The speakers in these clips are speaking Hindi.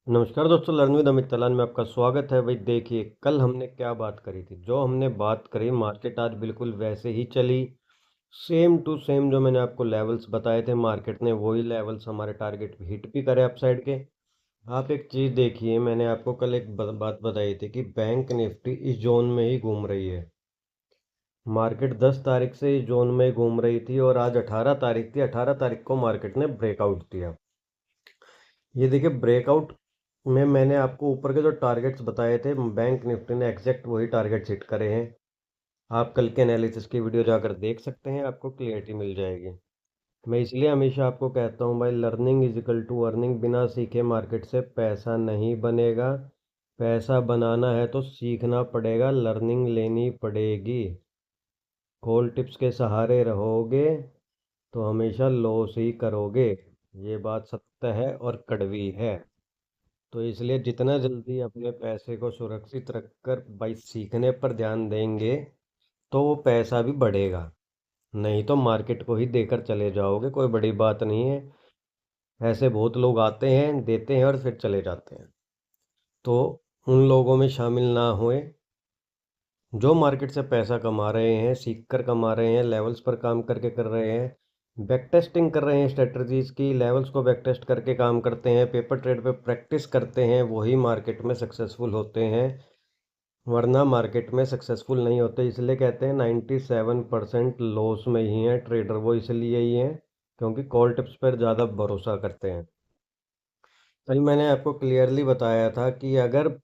नमस्कार दोस्तों, लर्न विद अमित तलान में आपका स्वागत है। भाई देखिए, कल हमने क्या बात करी थी। जो हमने बात करी, मार्केट आज बिल्कुल वैसे ही चली। सेम टू सेम जो मैंने आपको लेवल्स बताए थे, मार्केट ने वही लेवल्स हमारे टारगेट हिट भी करे अपसाइड के। आप एक चीज़ देखिए, मैंने आपको कल एक बात बताई थी कि बैंक निफ्टी इस जोन में ही घूम रही है। मार्केट 10 तारीख से इस जोन में घूम रही थी और आज 18 तारीख थी। 18 तारीख को मार्केट ने ब्रेकआउट दिया। ये देखिए, ब्रेकआउट में मैंने आपको ऊपर के जो टारगेट्स बताए थे, बैंक निफ्टी ने एग्जैक्ट वही टारगेट्स हिट करे हैं। आप कल के एनालिसिस की वीडियो जाकर देख सकते हैं, आपको क्लियरिटी मिल जाएगी। मैं इसलिए हमेशा आपको कहता हूँ भाई, learning is equal to earning. बिना सीखे मार्केट से पैसा नहीं बनेगा। पैसा बनाना है तो सीखना पड़ेगा, लर्निंग लेनी पड़ेगी। कॉल टिप्स के सहारे रहोगे तो हमेशा लॉस ही करोगे। ये बात सत्य है और कड़वी है। तो इसलिए जितना जल्दी अपने पैसे को सुरक्षित रखकर भाई सीखने पर ध्यान देंगे तो वो पैसा भी बढ़ेगा। नहीं तो मार्केट को ही देकर चले जाओगे, कोई बड़ी बात नहीं है। ऐसे बहुत लोग आते हैं, देते हैं और फिर चले जाते हैं। तो उन लोगों में शामिल ना हुए। जो मार्केट से पैसा कमा रहे हैं, सीख कर कमा रहे हैं, लेवल्स पर काम करके कर रहे हैं, बैक टेस्टिंग कर रहे हैं, स्ट्रेटजीज की लेवल्स को बैक टेस्ट करके काम करते हैं, पेपर ट्रेड पे प्रैक्टिस करते हैं, वही मार्केट में सक्सेसफुल होते हैं। वरना मार्केट में सक्सेसफुल नहीं होते। इसलिए कहते हैं 97% लॉस में ही हैं ट्रेडर। वो इसलिए ही हैं क्योंकि कॉल टिप्स पर ज़्यादा भरोसा करते हैं। कल मैंने आपको क्लियरली बताया था कि अगर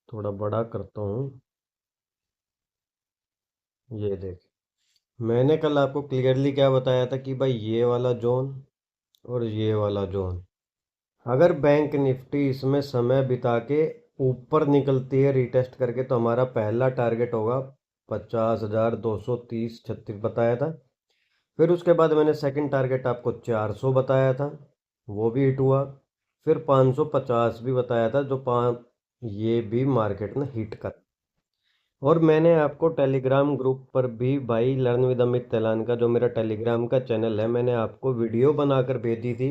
थोड़ा बड़ा करता हूँ, ये देख, मैंने कल आपको क्लियरली क्या बताया था कि भाई ये वाला जोन और ये वाला जोन, अगर बैंक निफ्टी इसमें समय बिता के ऊपर निकलती है रीटेस्ट करके, तो हमारा पहला टारगेट होगा 50,230-36 बताया था। फिर उसके बाद मैंने सेकंड टारगेट आपको 400 बताया था, वो भी हिट हुआ। फिर 550 भी बताया था, जो ये भी मार्केट ने हिट कर। और मैंने आपको टेलीग्राम ग्रुप पर भी भाई, लर्न विद अमित तेलान का जो मेरा टेलीग्राम का चैनल है, मैंने आपको वीडियो बनाकर भेजी थी।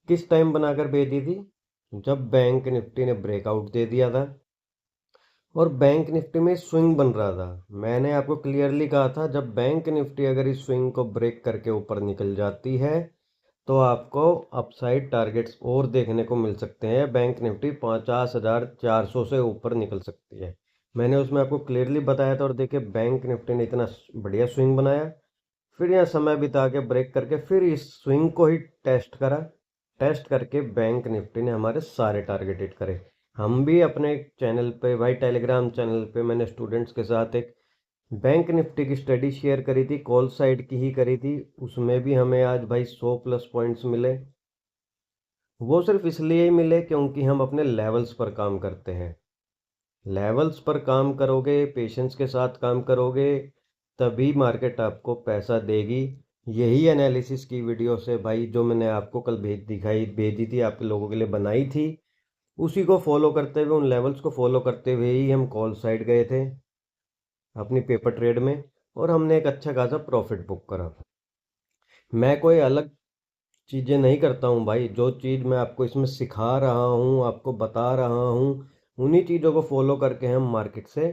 किस टाइम बनाकर भेजी थी? जब बैंक निफ्टी ने ब्रेकआउट दे दिया था और बैंक निफ्टी में स्विंग बन रहा था। मैंने आपको क्लियरली कहा था, जब बैंक निफ्टी अगर इस स्विंग को ब्रेक करके ऊपर निकल जाती है तो आपको अपसाइड टारगेट्स और देखने को मिल सकते हैं। बैंक निफ्टी 50,400 से ऊपर निकल सकती है। मैंने उसमें आपको क्लियरली बताया था। और देखिए, बैंक निफ्टी ने इतना बढ़िया स्विंग बनाया, फिर यहाँ समय बिता के ब्रेक करके फिर इस स्विंग को ही टेस्ट करा। टेस्ट करके बैंक निफ्टी ने हमारे सारे टारगेट हिट करे। हम भी अपने चैनल पे भाई, टेलीग्राम चैनल पे, मैंने स्टूडेंट्स के साथ एक बैंक निफ्टी की स्टडी शेयर करी थी, कॉल साइड की ही करी थी। उसमें भी हमें आज भाई 100+ पॉइंट्स मिले। वो सिर्फ इसलिए ही मिले क्योंकि हम अपने लेवल्स पर काम करते हैं। लेवल्स पर काम करोगे, पेशेंस के साथ काम करोगे, तभी मार्केट आपको पैसा देगी। यही एनालिसिस की वीडियो से भाई, जो मैंने आपको कल भेजी थी, आप लोगों के लिए बनाई थी, उसी को फॉलो करते हुए, उन लेवल्स को फॉलो करते हुए ही हम कॉल साइड गए थे अपनी पेपर ट्रेड में, और हमने एक अच्छा खासा प्रॉफिट बुक करा। मैं कोई अलग चीज़ें नहीं करता हूँ भाई। जो चीज़ मैं आपको इसमें सिखा रहा हूँ, आपको बता रहा हूँ, उन्हीं चीज़ों को फॉलो करके हम मार्केट से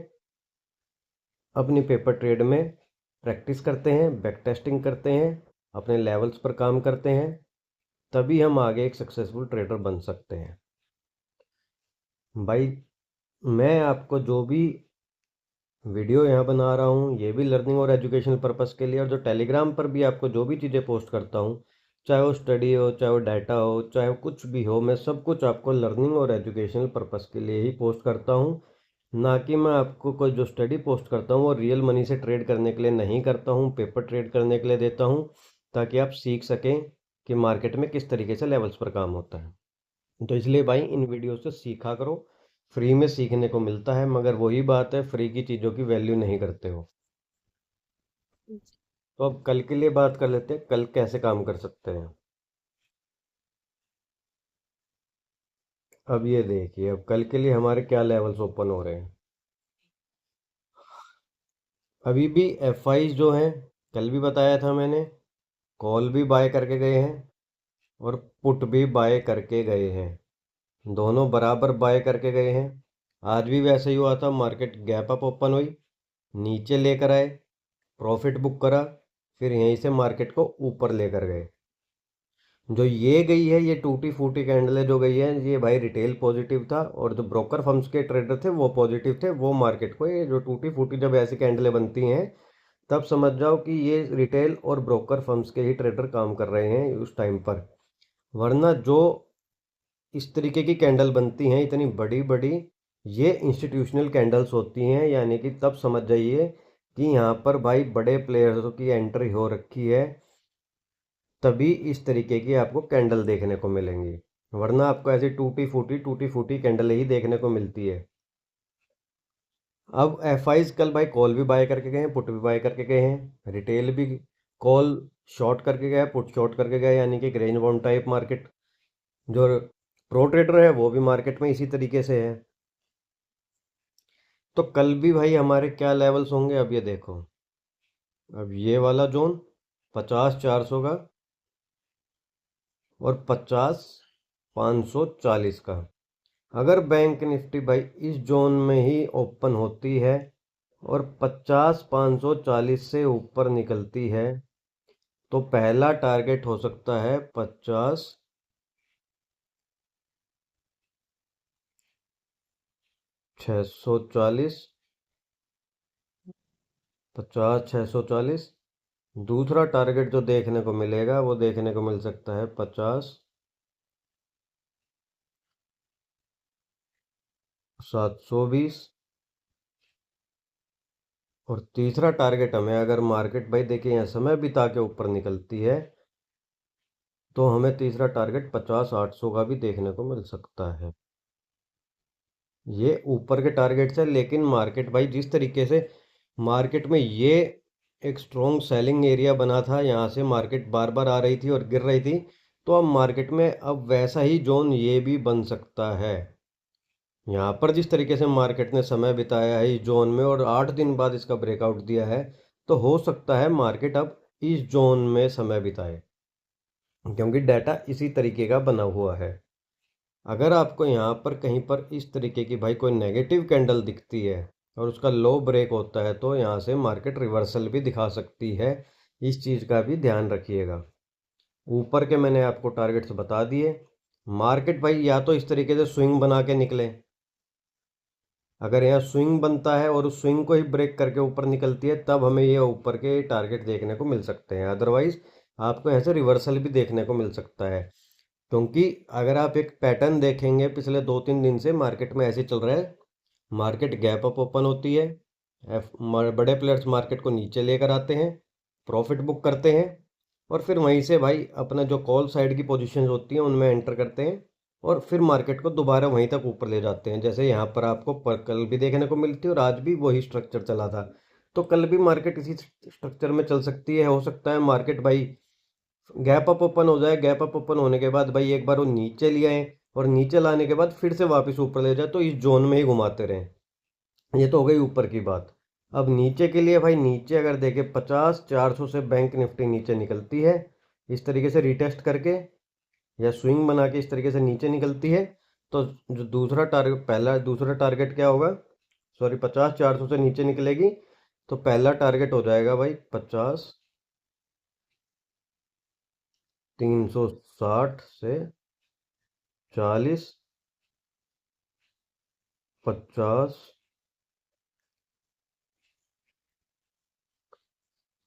अपनी पेपर ट्रेड में प्रैक्टिस करते हैं, बैक टेस्टिंग करते हैं, अपने लेवल्स पर काम करते हैं। तभी हम आगे एक सक्सेसफुल ट्रेडर बन सकते हैं भाई। मैं आपको जो भी वीडियो यहाँ बना रहा हूँ, ये भी लर्निंग और एजुकेशनल पर्पस के लिए। और जो टेलीग्राम पर भी आपको जो भी चीज़ें पोस्ट करता हूँ, चाहे वो स्टडी हो, चाहे वो डाटा हो, चाहे वो कुछ भी हो, मैं सब कुछ आपको लर्निंग और एजुकेशनल पर्पस के लिए ही पोस्ट करता हूँ। ना कि मैं आपको कोई जो स्टडी पोस्ट करता हूँ वो रियल मनी से ट्रेड करने के लिए नहीं करता हूँ, पेपर ट्रेड करने के लिए देता हूँ, ताकि आप सीख सकें कि मार्केट में किस तरीके से लेवल्स पर काम होता है। तो इसलिए भाई, इन वीडियो से सीखा करो। फ्री में सीखने को मिलता है, मगर वही बात है, फ्री की चीज़ों की वैल्यू नहीं करते हो। तो अब कल के लिए बात कर लेते हैं, कल कैसे काम कर सकते हैं। अब ये देखिए, अब कल के लिए हमारे क्या लेवल्स ओपन हो रहे हैं। अभी भी एफ आई जो हैं, कल भी बताया था मैंने, कॉल भी बाय करके गए हैं। और पुट भी बाय करके गए हैं, दोनों बराबर बाय करके गए हैं। आज भी वैसे ही हुआ था, मार्केट गैप अप ओपन हुई, नीचे लेकर आए, प्रॉफिट बुक करा, फिर यहीं से मार्केट को ऊपर लेकर गए। जो ये गई है, ये टूटी फूटी कैंडल है जो गई है, ये भाई रिटेल पॉजिटिव था, और जो ब्रोकर फर्म्स के ट्रेडर थे वो पॉजिटिव थे, वो मार्केट को, ये जो टूटी फूटी जब ऐसी कैंडलें बनती हैं तब समझ जाओ कि ये रिटेल और ब्रोकर फर्म्स के ही ट्रेडर काम कर रहे हैं उस टाइम पर। वरना जो इस तरीके की कैंडल बनती हैं इतनी बड़ी बड़ी, ये इंस्टीट्यूशनल कैंडल्स होती हैं, यानी कि तब समझ जाइए कि यहाँ पर भाई बड़े प्लेयर्स की एंट्री हो रखी है, तभी इस तरीके की आपको कैंडल देखने को मिलेंगी। वरना आपको ऐसी टूटी फूटी कैंडल ही देखने को मिलती है। अब एफआईज कल भाई कॉल भी बाय करके गए हैं, पुट भी बाय करके गए हैं, रिटेल भी कॉल शॉर्ट करके गया, पुट शॉर्ट करके गया, यानी कि रेंज बाउंड टाइप मार्केट। जो प्रो ट्रेडर है वो भी मार्केट में इसी तरीके से है। तो कल भी भाई हमारे क्या लेवल्स होंगे, अब ये देखो, अब ये वाला जोन 50-400 का और 50-540 का। अगर बैंक निफ्टी भाई इस जोन में ही ओपन होती है और 50-540 से ऊपर निकलती है, तो पहला टारगेट हो सकता है 50-640, 50-640। दूसरा टारगेट जो देखने को मिलेगा वो देखने को मिल सकता है 50-720। और तीसरा टारगेट हमें, अगर मार्केट भाई देखिए यहाँ समय बिता के ऊपर निकलती है, तो हमें तीसरा टारगेट 50-800 का भी देखने को मिल सकता है। ये ऊपर के टारगेट्स है, लेकिन मार्केट भाई जिस तरीके से मार्केट में ये एक स्ट्रॉन्ग सेलिंग एरिया बना था, यहाँ से मार्केट बार बार आ रही थी और गिर रही थी, तो अब मार्केट में अब वैसा ही जोन ये भी बन सकता है। यहाँ पर जिस तरीके से मार्केट ने समय बिताया है इस जोन में और 8 दिन बाद इसका ब्रेकआउट दिया है, तो हो सकता है मार्केट अब इस जोन में समय बिताए, क्योंकि डाटा इसी तरीके का बना हुआ है। अगर आपको यहाँ पर कहीं पर इस तरीके की भाई कोई नेगेटिव कैंडल दिखती है और उसका लो ब्रेक होता है, तो यहाँ से मार्केट रिवर्सल भी दिखा सकती है, इस चीज़ का भी ध्यान रखिएगा। ऊपर के मैंने आपको टारगेट्स बता दिए। मार्केट भाई या तो इस तरीके से स्विंग बना के निकले, अगर यहाँ स्विंग बनता है और उस स्विंग को ही ब्रेक करके ऊपर निकलती है, तब हमें ये ऊपर के टारगेट देखने को मिल सकते हैं। अदरवाइज आपको यहाँ से रिवर्सल भी देखने को मिल सकता है, क्योंकि अगर आप एक पैटर्न देखेंगे पिछले 2-3 दिन से मार्केट में ऐसे चल रहा है, मार्केट गैप अप ओपन होती है, बड़े प्लेयर्स मार्केट को नीचे लेकर आते हैं, प्रॉफिट बुक करते हैं, और फिर वहीं से भाई अपना जो कॉल साइड की पोजीशंस होती हैं उनमें एंटर करते हैं, और फिर मार्केट को दोबारा वहीं तक ऊपर ले जाते हैं। जैसे यहाँ पर आपको कल भी देखने को मिलती है और आज भी वही स्ट्रक्चर चला था, तो कल भी मार्केट इसी स्ट्रक्चर में चल सकती है। हो सकता है मार्केट भाई गैप अप ओपन हो जाए, गैप अप ओपन होने के बाद भाई एक बार वो नीचे ले आए और नीचे लाने के बाद फिर से वापस ऊपर ले जाए, तो इस जोन में ही घुमाते रहें। ये तो हो गई ऊपर की बात। अब नीचे के लिए भाई, नीचे अगर देखें 50-400 से बैंक निफ्टी नीचे निकलती है इस तरीके से रिटेस्ट करके, या स्विंग बना के इस तरीके से नीचे निकलती है, तो जो दूसरा टारगेट, पहला दूसरा टारगेट क्या होगा, सॉरी 50-400 से नीचे निकलेगी, तो पहला टारगेट हो जाएगा भाई 50-360 से 40, 50,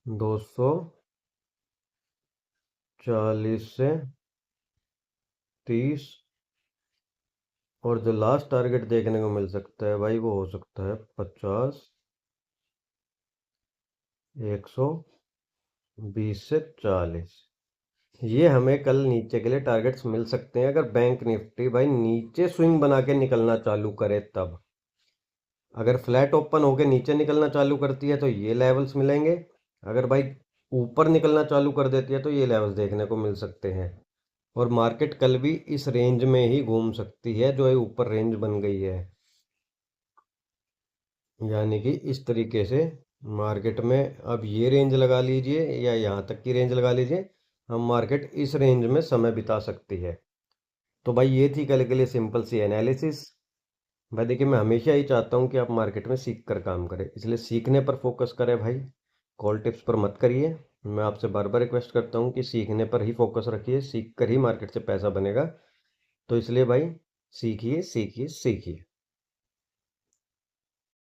240 से 30, और जो लास्ट टारगेट देखने को मिल सकता है भाई वो हो सकता है 50, 120 से 40। ये हमें कल नीचे के लिए टारगेट्स मिल सकते हैं, अगर बैंक निफ्टी भाई नीचे स्विंग बना के निकलना चालू करे तब। अगर फ्लैट ओपन होके नीचे निकलना चालू करती है तो ये लेवल्स मिलेंगे, अगर भाई ऊपर निकलना चालू कर देती है तो ये लेवल्स देखने को मिल सकते हैं। और मार्केट कल भी इस रेंज में ही घूम सकती है जो ये ऊपर रेंज बन गई है, यानी कि इस तरीके से मार्केट में अब ये रेंज लगा लीजिए या यहाँ तक की रेंज लगा लीजिए, हम मार्केट इस रेंज में समय बिता सकती है। तो भाई ये थी कल के लिए सिंपल सी एनालिसिस। भाई देखिए, मैं हमेशा ही चाहता हूँ कि आप मार्केट में सीख कर काम करें, इसलिए सीखने पर फोकस करें भाई, कॉल टिप्स पर मत करिए। मैं आपसे बार बार रिक्वेस्ट करता हूँ कि सीखने पर ही फोकस रखिए, सीख कर ही मार्केट से पैसा बनेगा। तो इसलिए भाई सीखिए सीखिए सीखिए।